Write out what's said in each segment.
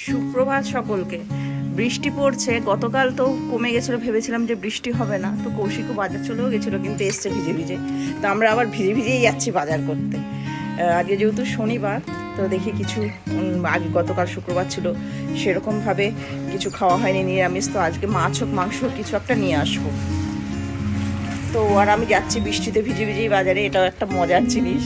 সুপ্রভাত সকলকে। বৃষ্টি পড়ছে, গতকাল তো কমে গেছিলো, ভেবেছিলাম যে বৃষ্টি হবে না, তো কৌশিকও বাজার চলেও গেছিলো, কিন্তু এসছে ভিজে ভিজে। তো আমরা আবার ভিজে ভিজেই যাচ্ছি বাজার করতে। আজকে যেহেতু শনিবার, তো দেখি কিছু আগে গতকাল শুক্রবার ছিল, সেরকমভাবে কিছু খাওয়া হয়নি নিরামিষ, তো আজকে মাছ হোক মাংস হোক কিছু একটা নিয়ে আসবো। তো আর আমি যাচ্ছি বৃষ্টিতে ভিজে ভিজেই বাজারে, এটাও একটা মজার জিনিস।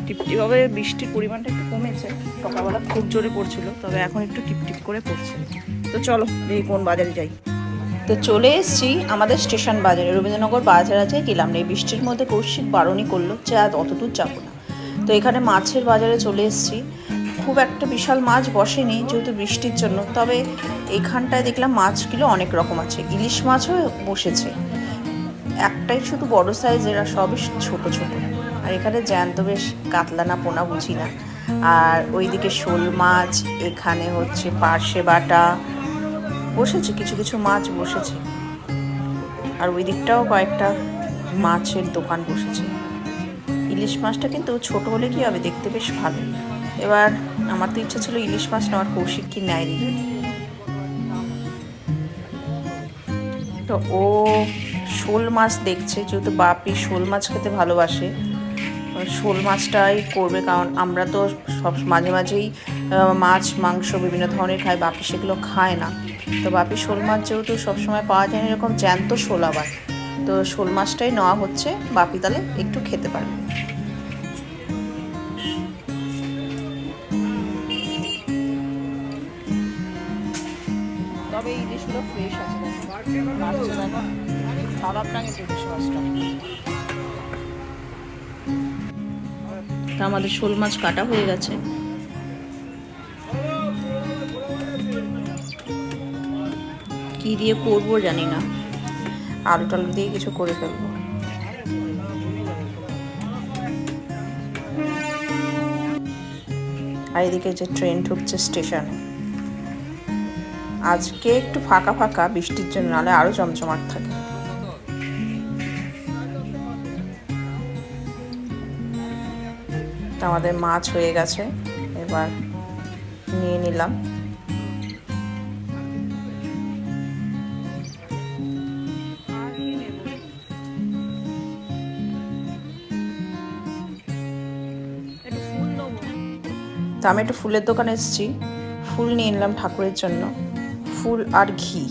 টিপটিপভাবে বৃষ্টির পরিমাণটা একটু কমেছে, সকালবেলা খুব জোরে পড়ছিল, তবে এখন একটু টিপটিপ করে পড়ছে। তো চলো দেখি কোন বাজারে যাই। তো চলে এসেছি আমাদের স্টেশন বাজারে, রবীন্দ্রনগর বাজার আছে, গেলাম না। এই বৃষ্টির মধ্যে কৌশিক বারণই করলো যে আজ অতদূর যাবো না। তো এখানে মাছের বাজারে চলে এসেছি। খুব একটা বিশাল মাছ বসেনি যেহেতু বৃষ্টির জন্য, তবে এখানটায় দেখলাম মাছগুলো অনেক রকম আছে। ইলিশ মাছও বসেছে, একটাই শুধু বড় সাইজের, আর সবই ছোট ছোট। আর এখানে জ্যান্ত বেশ কাতলা না পোনা বুঝি না। আর ওইদিকে শোল মাছ, এখানে হচ্ছে পার্শে বাটা বসেছে, কিছু কিছু মাছ বসেছে। আর ওই দিকটাও কয়েকটা মাছের দোকান বসেছে। ইলিশ মাছটা কিন্তু ছোট হলে কি হবে, দেখতে বেশ ভালো। এবার আমার তো ইচ্ছা ছিল ইলিশ মাছ নেওয়ার, কৌশিক কি নেয়নি। তো ও শোল মাছ দেখছে, যেহেতু বাপি শোল মাছ খেতে ভালোবাসে, শোল মাছটাই করবে। কারণ আমরা তো সব মাঝে মাঝেই মাছ মাংস বিভিন্ন ধরনের খাই, বাপি সেগুলো খায় না। তো বাপি শোল মাছ যেহেতু সবসময় পাওয়া যায় না, এরকম জ্যান্ত শোল আবার, তো শোল মাছটাই নেওয়া হচ্ছে, বাপি তাহলে একটু খেতে পারবে। তবে এই ইলিশগুলো ফ্রেশ আছে, খারাপ লাগে ইলিশ মাছটা। তা আমাদের শোল মাছ কাটা হয়ে গেছে। কি দিয়ে করবো জানি না, আলু টালু দিয়ে কিছু করে ফেলবো। আর এদিকে যে ট্রেন ঢুকছে স্টেশনে, আজকে একটু ফাঁকা ফাঁকা বৃষ্টির জন্য, নাহলে আরো জমজমাট থাকে। আমাদের মাছ হয়ে গেছে, এবার নিয়ে নিলাম। তো আমি একটু ফুলের দোকানে এসেছি, ফুল নিয়ে নিলাম ঠাকুরের জন্য, ফুল আর ঘি।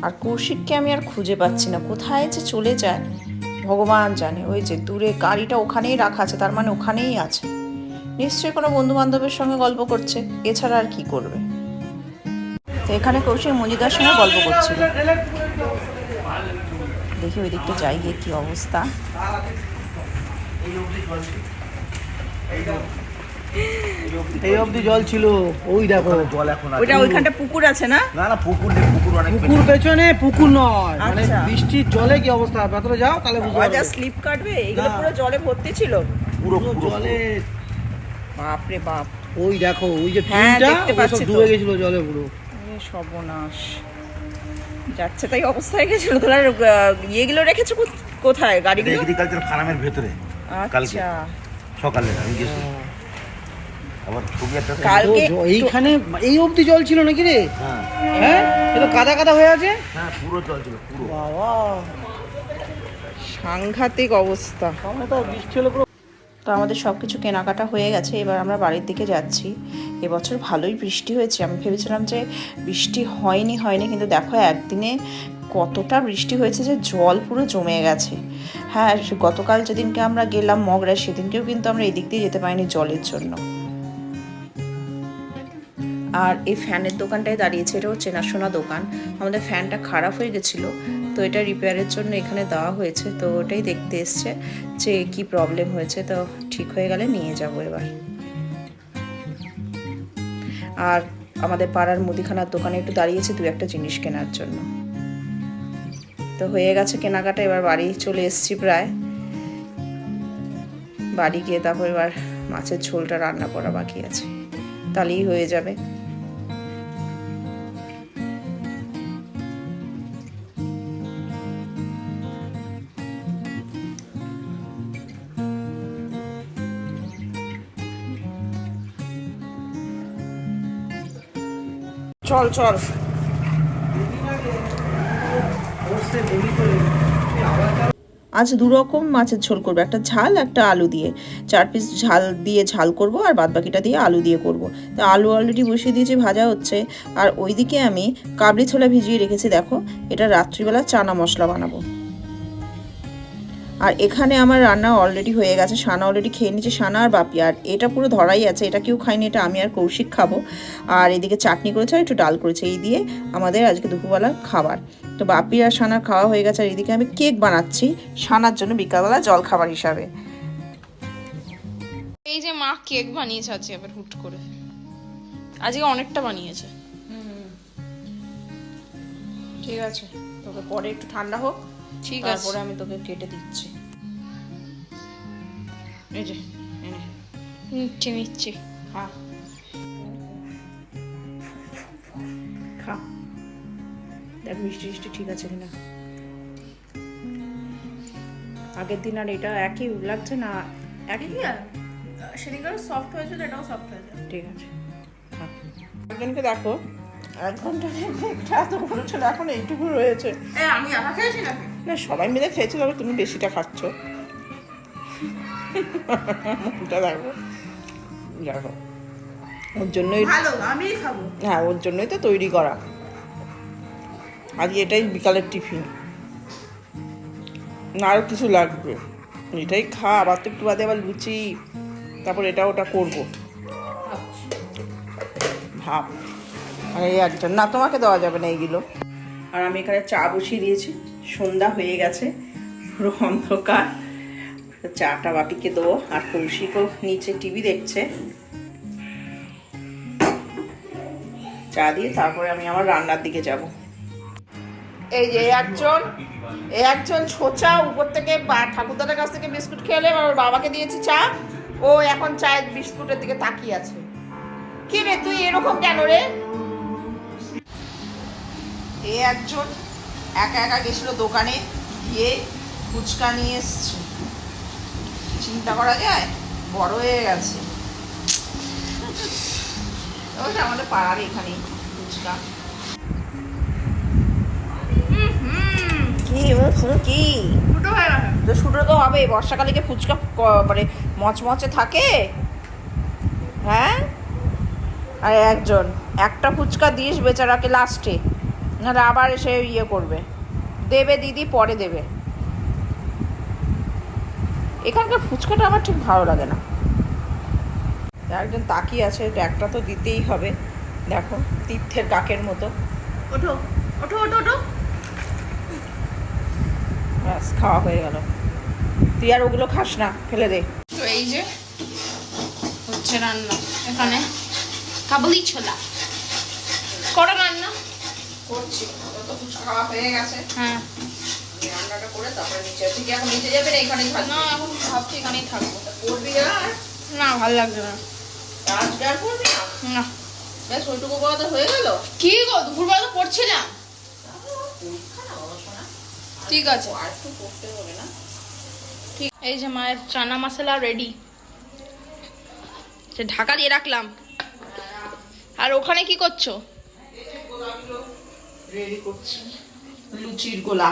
আর কৌশিককে আমি আর খুঁজে পাচ্ছি না, কোথায় যে চলে যায় ভগবান জানে। ওই যে দূরে গাড়িটা ওখানেই রাখা আছে, তার মানে ওখানেই আছে, নিশ্চয়ই কোনো বন্ধু বান্ধবের সঙ্গে গল্প করছে, এছাড়া আর কি করবে। তো এখানে কৌশিক মজিদার সঙ্গে গল্প করছিল। দেখি ওই দিকটা যাই গিয়ে কি অবস্থা। এই অবধি জল ছিল, ওই দেখো জল এখন আছে। ওইটা ওইখানটা পুকুর আছে না? না না পুকুর নেই, পুকুর অনেক পুকুর পেছনে, পুকুর নয়, মানে বৃষ্টির জলে কি অবস্থা, ভেতরে যাও তাহলে বুঝতে পারবে। যা স্লিপ কাটবে, এগুলো পুরো জলে ভর্তি ছিল, পুরো জলে। বাপ রে বাপ। ওই দেখো ওই যে হ্যাঁ টিনটা দেখতে ওসব পাচ্ছি, ডুবে গেছিল জলে পুরো। সর্বনাশ, যাচ্ছে তাই অবস্থা হয়ে গেছিল। তোরা ইয়েগুলো রেখেছো কোথায় গাড়িগুলো? এগ্রিকালচার ফার্মের ভেতরে কালকে সকালে আমি গেছি। আবার খুবই একটা কালকে এইখানে এই অবধি জল ছিল নাকি রে? হ্যাঁ এটা কাদা কাদা হয়ে আছে। হ্যাঁ পুরো জল ছিল পুরো। বাবা সাংঘাতিক অবস্থা। তো বৃষ্টি হলো পুরো। তো আমাদের সব কিছু কেনাকাটা হয়ে গেছে, এবার আমরা বাড়ির দিকে যাচ্ছি। এবছর ভালোই বৃষ্টি হয়েছে, আমি ভেবেছিলাম যে বৃষ্টি হয়নি, কিন্তু দেখো একদিনে কতটা বৃষ্টি হয়েছে যে জল পুরো জমে গেছে। হ্যাঁ, গতকাল যেদিনকে আমরা গেলাম মগরায়, সেদিনকেও কিন্তু আমরা এদিক দিয়ে যেতে পারিনি জলের জন্য। আর এই ফ্যানের দোকানটায় দাঁড়িয়েছে, এটাও চেনাশোনা দোকান। আমাদের ফ্যানটা খারাপ হয়ে গেছিলো, তো এটা রিপেয়ারের জন্য এখানে দেওয়া হয়েছে, তো ওটাই দেখতে এসছে যে কি প্রবলেম হয়েছে, তো ঠিক হয়ে গেলে নিয়ে যাব এবার। আর আমাদের পাড়ার মুদিখানার দোকানে একটু দাঁড়িয়েছে দু একটা জিনিস কেনার জন্য। তো হয়ে গেছে কেনাকাটা, এবার বাড়ি চলে এসেছি প্রায়। বাড়ি গিয়ে তারপর এবার মাছের ঝোলটা রান্না করা বাকি আছে, তাহলেই হয়ে যাবে। চল চল। আজ দু রকম মাছের ঝোল করবো, একটা ঝাল একটা আলু দিয়ে। 4 পিস ঝাল দিয়ে ঝাল করব আর বাদ বাকিটা দিয়ে আলু দিয়ে করব। তো আলু অলরেডি বসিয়ে দিয়েছি, ভাজা হচ্ছে। আর ওইদিকে আমি কাবলি ছোলা ভিজিয়ে রেখেছি, দেখো এটা রাত্রিবেলা চানা মশলা বানাবো। আর এখানে আমার রান্না অলরেডি হয়ে গেছে, সানা অলরেডি খেয়ে নিচ্ছে, সানা আর বাপি। আর এটা পুরো ধরাই আছে, এটা কেউ খায়নি, এটা আমি আর কৌশিক খাবো। আর এদিকে চাটনি করেছে আর একটু ডাল করেছে, এই দিয়ে আমাদের আজকে দুপুরবেলা খাবার। তো বাপি আর সানার খাওয়া হয়ে গেছে। আর এদিকে আমি কেক বানাচ্ছি সানার জন্য বিকালবেলা জল খাবার হিসাবে। এই যে মা কেক বানিয়েছে আজকে আবার হুট করে, আজকে অনেকটা বানিয়েছে। ঠিক আছে, তোকে পরে একটু ঠান্ডা হোক, ঠিক আছে, তারপরে আমি তোকে কেটে দিচ্ছি। এই যে নিচ্ছি নিচ্ছি। খা খা, দেখ মিষ্টি মিষ্টি ঠিক আছে কিনা। আগের দিন আর এটা একই লাগছে না? একই, সেদিনকার সফট হয়েছিল, এটাও সফট হয়েছে। ঠিক আছে। একজনকে দেখো 1 ঘন্টা একটা এত বড় ছিল, এখন এইটুকু রয়েছে। আমি একা খেয়েছি নাকি? না, সবাই মিলে খেয়েছি, তবে তুমি বেশিটা খাচ্ছ। মুখটা দেখো, দেখো ওর জন্যই ভালো, আমি খাবো। হ্যাঁ, ওর জন্যই তো তৈরি করা। আজ এটাই বিকালের টিফিন, না আরও কিছু লাগবে। এটাই খা, আবার তো একটু বাদে আবার লুচি, তারপর এটা ওটা করবো। ভাব। আর এই একজন, না তোমাকে দেওয়া যাবে না এইগুলো। আর আমি এখানে চা বসিয়ে দিয়েছি, সন্ধ্যা হয়ে গেছে, পুরো অন্ধকার। চাটা বাপিকে দেবো, আর কৌশিকও নিচে টিভি দেখছে। চা দিয়ে তারপরে আমি আমার রান্নার দিকে যাব। এই যে একজন ছোচা উপর থেকে ঠাকুরদাদের কাছ থেকে বিস্কুট খেলে, আর বাবাকে দিয়েছি চা, ও এখন চায়ের বিস্কুটের দিকে তাকিয়ে আছে। কি রে তুই এরকম কেন রে? একজন একা একা গেছিল দোকানে, গিয়ে ফুচকা নিয়ে এসছে। চিন্তা করা যায়, বড় হয়ে গেছে। আমাদের পাড়ার এখানে ফুচকা। কি তো শুটো তো হবে, বর্ষাকালে কি ফুচকা মানে মচমচে থাকে? হ্যাঁ, আর একজন একটা ফুচকা দিস বেচারাকে লাস্টে, নাহলে আবার এসে ইয়ে করবে। দেবে দিদি, পরে দেবে। এখানকার ফুচকাটা আমার ঠিক ভালো লাগে না। একজন তাকিয়ে আছে, একটা তো দিতেই হবে। দেখো তীর্থের কাকের মতো। ওঠো ওঠো ওঠো ওঠো। ব্যাস, খাওয়া হয়ে গেল। তুই আর ওগুলো খাস না, ফেলে দে। তো এই যে হচ্ছে রান্না, এখানে কাবলি ছোলা। করো রান্না। করছি, তো ফুচকা খাওয়া হয়ে গেছে। হ্যাঁ, রান্নাটা করে তারপরে নিচে থেকে, এখন নিচে যাবে না এখানেই না থাকবে? এখন ভাবছি এখানেই থাকবো। করবি আর না, ভালো লাগছে না। আজকে আর করবি না? না, ব্যাস ওইটুকু করা তো হয়ে গেল। কি গো, দুপুরবেলা তো পড়ছিলাম। ঠিক আছে, আর একটু করতে হবে না? ঠিক। এই যে মায়ের চানা মশলা রেডি, সে ঢাকা দিয়ে রাখলাম। আর ওখানে কি করছো? রেডি করছি লুচির গোলা।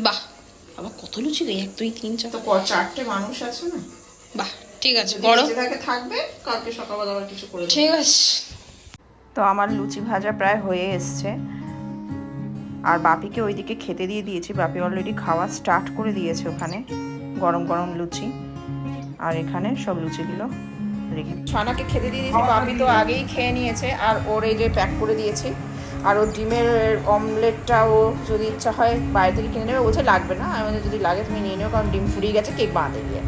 বাহ, আবার কত লুচি রে? 1 2 3 4। তো 4টে মানুষ আছে না? বাহ, ঠিক আছে, যদি বড় বেঁচে থাকে থাকবে, কালকে সকালবেলা আবার কিছু করে দেবো। ঠিক আছে। তো আমার লুচি ভাজা প্রায় হয়ে এসছে, আর বাপিকে ওইদিকে খেতে দিয়ে দিয়েছি। বাপি অলরেডি খাওয়া স্টার্ট করে দিয়েছে ওখানে, গরম গরম লুচি। আর এখানে সব লুচিগুলো রেখে ছানাকে খেতে দিয়ে দিয়েছি। বাপি তো আগেই খেয়ে নিয়েছে, আর ওর এই যে প্যাক করে দিয়েছি। আর ওর ডিমের অমলেটটাও যদি ইচ্ছা হয় বাইরে থেকে কিনে নেবে, বলছে লাগবে না। আমি যদি লাগে তুমি নিয়ে নেও, কারণ ডিম ফুরিয়ে গেছে কেক বানাতে গিয়ে।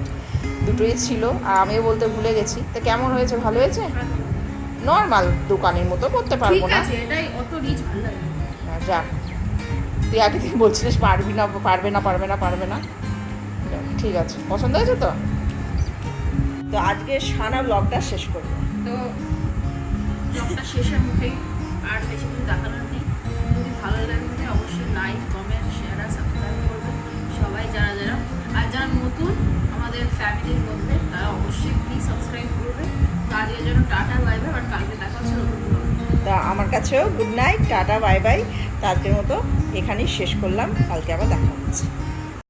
দুটোই ছিল, আর আমিও বলতে ভুলে গেছি। তো কেমন হয়েছে? ভালো হয়েছে? নর্মাল দোকানের মতো করতে পারবো না। এটাই অত রিচ ভালো লাগে। যাক, তুই আগে থেকে বলছিলিস পারবি না, পারবে না। ঠিক আছে, পছন্দ হয়েছে তো? তো আজকে সানা ব্লগটা শেষ করবো। তো ব্লগটা শেষের মুখেই, আর বেশি কিছু দেখানোর নেই। যদি ভালো লাগে অবশ্যই লাইক, কমেন্ট, শেয়ার আর সাবস্ক্রাইব করবেন সবাই, যারা যারা। আর যারা নতুন আমাদের ফ্যামিলির মধ্যে, তারা অবশ্যই প্লিজ সাবস্ক্রাইব করবে। তো আজকের জন্য টাটা, বাই বাই। আর কালকে দেখা হচ্ছে নতুন ব্লগে। তো আমার কাছেও good night, tata, bye bye. তো আজকের মতো এখানেই শেষ করলাম, কালকে আবার দেখা হচ্ছে।